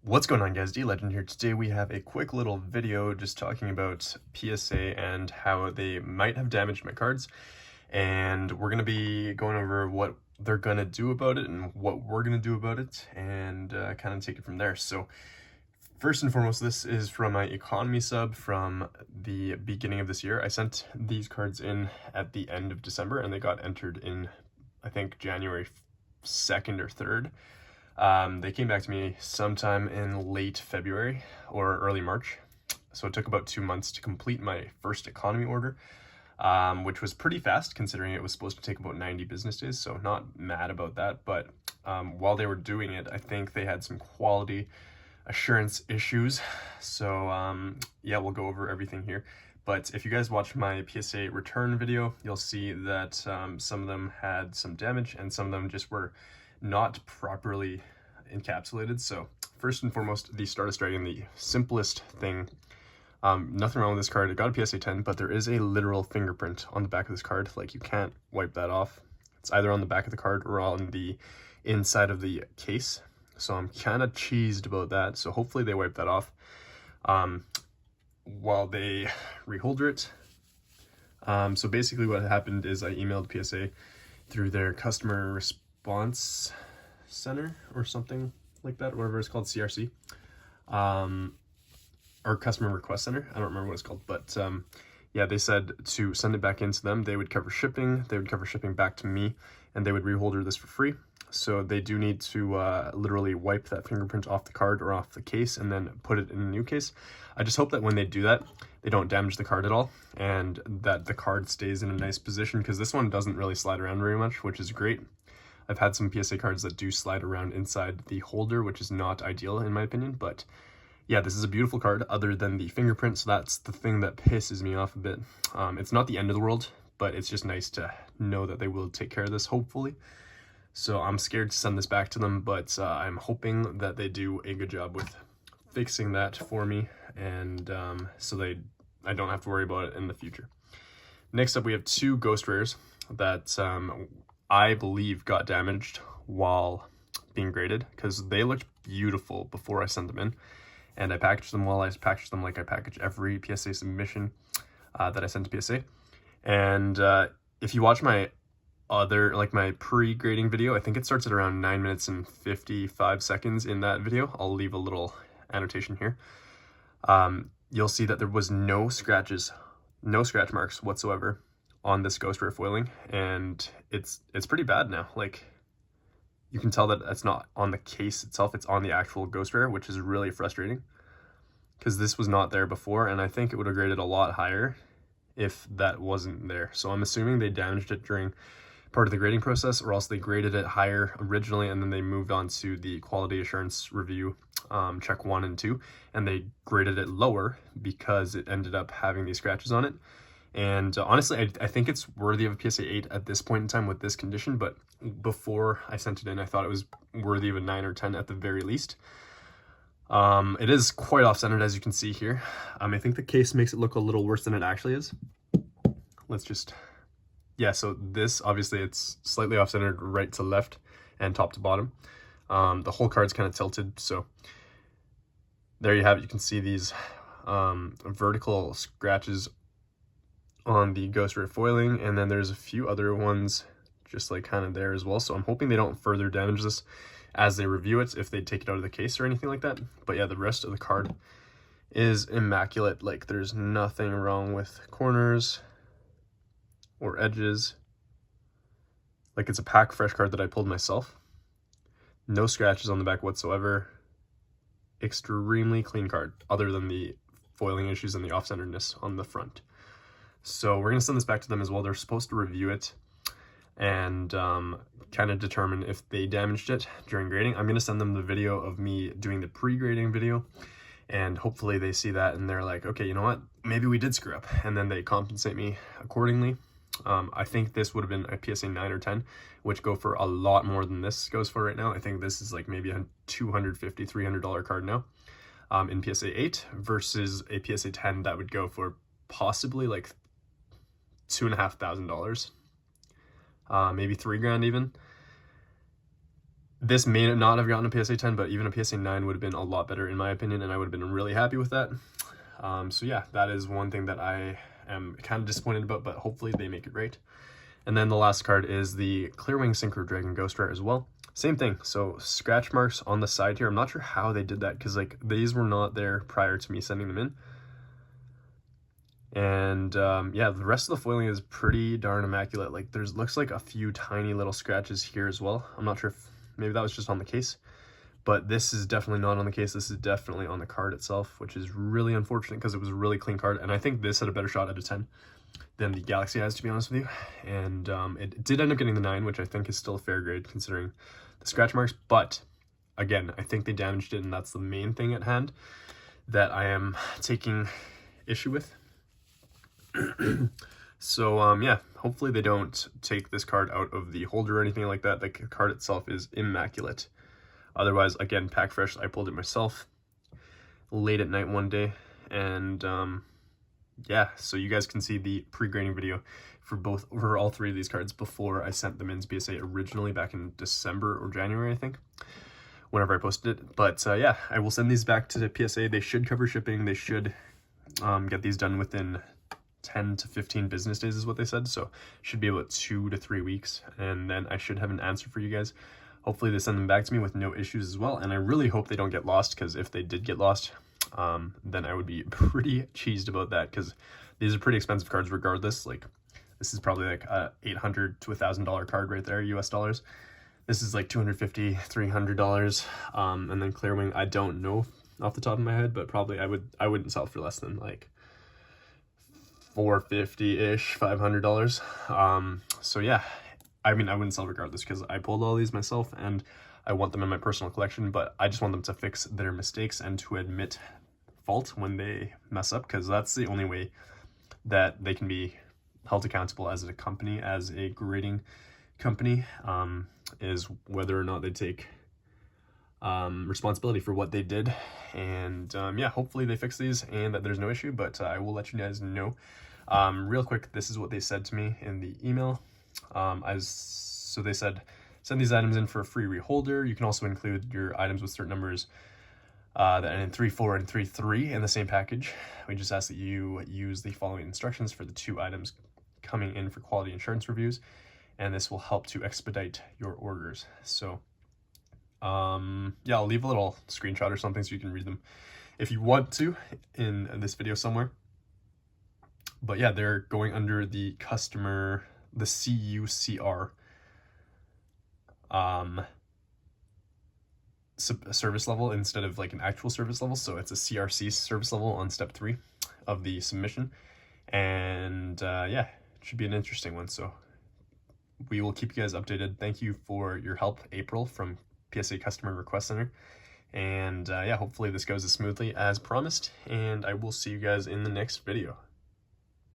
What's going on, guys? DLegend here. Today we have a quick little video just talking about PSA and how they might have damaged my cards, and we're going to be going over what they're going to do about it and what we're going to do about it, and kind of take it from there. So first and foremost, this is from my economy sub from the beginning of this year. I sent these cards in at the end of December and they got entered in, I think, January 2nd or 3rd. They came back to me sometime in late February or early March. So it took about 2 months to complete my first economy order, which was pretty fast considering it was supposed to take about 90 business days. So not mad about that. But while they were doing it, I think they had some quality assurance issues. So yeah, we'll go over everything here. But if you guys watch my PSA return video, you'll see that some of them had some damage and some of them just were not properly encapsulated. So first and foremost, the Stardust Dragon, the simplest thing. Nothing wrong with this card. It got a PSA 10, but there is a literal fingerprint on the back of this card. Like, you can't wipe that off. It's either on the back of the card or on the inside of the case. So I'm kind of cheesed about that. So hopefully they wipe that off while they reholder it. So basically what happened is I emailed PSA through their customer response center or something like that, whatever it's called, CRC, or customer request center. I don't remember what it's called, but yeah, they said to send it back into them. They would cover shipping, they would cover shipping back to me, and they would reholder this for free. So they do need to literally wipe that fingerprint off the card or off the case and then put it in a new case. I just hope that when they do that, they don't damage the card at all and that the card stays in a nice position, because this one doesn't really slide around very much, which is great. I've had some PSA cards that do slide around inside the holder, which is not ideal in my opinion, but yeah, this is a beautiful card other than the fingerprint, so that's the thing that pisses me off a bit. It's not the end of the world, but it's just nice to know that they will take care of this, hopefully. So I'm scared to send this back to them, but I'm hoping that they do a good job with fixing that for me, and so I don't have to worry about it in the future. Next up, we have two ghost rares that I believe got damaged while being graded, because they looked beautiful before I sent them in, and I packaged them well. I packaged them like I package every PSA submission that I send to PSA. And if you watch my my pre-grading video, I think it starts at around 9 minutes and 55 seconds in that video. I'll leave a little annotation here. You'll see that there was no scratch marks whatsoever on this ghost rare foiling, and it's pretty bad now. Like, you can tell that it's not on the case itself, it's on the actual ghost rare, which is really frustrating because this was not there before, and I think it would have graded a lot higher if that wasn't there. So I'm assuming they damaged it during part of the grading process, or else they graded it higher originally and then they moved on to the quality assurance review check 1 and 2, and they graded it lower because it ended up having these scratches on it. And honestly, I think it's worthy of a PSA 8 at this point in time with this condition, but before I sent it in, I thought it was worthy of a 9 or 10 at the very least. It is quite off-centered, as you can see here. I think the case makes it look a little worse than it actually is. Let's just... Yeah, so this, obviously, it's slightly off-centered right to left and top to bottom. The whole card's kind of tilted, so there you have it. You can see these vertical scratches on the ghost rare foiling, and then there's a few other ones just like kind of there as well. So I'm hoping they don't further damage this as they review it, if they take it out of the case or anything like that. But yeah, the rest of the card is immaculate. Like, there's nothing wrong with corners or edges. Like, it's a pack fresh card that I pulled myself. No scratches on the back whatsoever. Extremely clean card, other than the foiling issues and the off-centeredness on the front. So we're going to send this back to them as well. They're supposed to review it and kind of determine if they damaged it during grading. I'm going to send them the video of me doing the pre-grading video, and hopefully they see that and they're like, okay, you know what, maybe we did screw up, and then they compensate me accordingly. I think this would have been a PSA 9 or 10, which go for a lot more than this goes for right now. I think this is like maybe a $250, $300 card now in PSA 8 versus a PSA 10 that would go for possibly like $2,500, maybe $3,000 even. This may not have gotten a PSA 10, but even a PSA 9 would have been a lot better in my opinion, and I would have been really happy with that. So yeah, that is one thing that I am kind of disappointed about, but hopefully they make it right. And then the last card is the Clearwing Synchro Dragon Ghost Rare as well. Same thing, so scratch marks on the side here. I'm not sure how they did that, because like these were not there prior to me sending them in. And yeah, the rest of the foiling is pretty darn immaculate. Like there's looks like a few tiny little scratches here as well. I'm not sure if maybe that was just on the case, but this is definitely not on the case. This is definitely on the card itself, which is really unfortunate because it was a really clean card, and I think this had a better shot out of 10 than the Galaxy has, to be honest with you. And it did end up getting the 9, which I think is still a fair grade considering the scratch marks, but again, I think they damaged it, and that's the main thing at hand that I am taking issue with. So yeah, hopefully they don't take this card out of the holder or anything like that. The card itself is immaculate. Otherwise, again, pack fresh. I pulled it myself late at night one day, and yeah, so you guys can see the pre-grading video for all three of these cards before I sent them in PSA originally back in December or January, I think, whenever I posted it. But yeah, I will send these back to the PSA. They should cover shipping. They should get these done within 10 to 15 business days is what they said, so should be about 2 to 3 weeks, and then I should have an answer for you guys. Hopefully they send them back to me with no issues as well, and I really hope they don't get lost, because if they did get lost, then I would be pretty cheesed about that, because these are pretty expensive cards regardless. Like this is probably like a $800 to $1,000 card right there, US dollars. This is like $250, $300, and then Clearwing, I don't know off the top of my head, but probably I wouldn't sell for less than like $450-ish, $500. So yeah, I mean, I wouldn't sell regardless because I pulled all these myself and I want them in my personal collection, but I just want them to fix their mistakes and to admit fault when they mess up, because that's the only way that they can be held accountable as a company, as a grading company, is whether or not they take responsibility for what they did. And yeah, hopefully they fix these and that there's no issue, but I will let you guys know. Real quick, this is what they said to me in the email. So they said, send these items in for a free reholder. You can also include your items with certain numbers that end in 34 and 33 in the same package. We just ask that you use the following instructions for the 2 items coming in for quality insurance reviews, and this will help to expedite your orders. So yeah, I'll leave a little screenshot or something so you can read them if you want to in this video somewhere. But yeah, they're going under the customer, the CUCR service level instead of like an actual service level. So it's a CRC service level on step 3 of the submission. And yeah, it should be an interesting one. So we will keep you guys updated. Thank you for your help, April from PSA Customer Request Center. And yeah, hopefully this goes as smoothly as promised, and I will see you guys in the next video.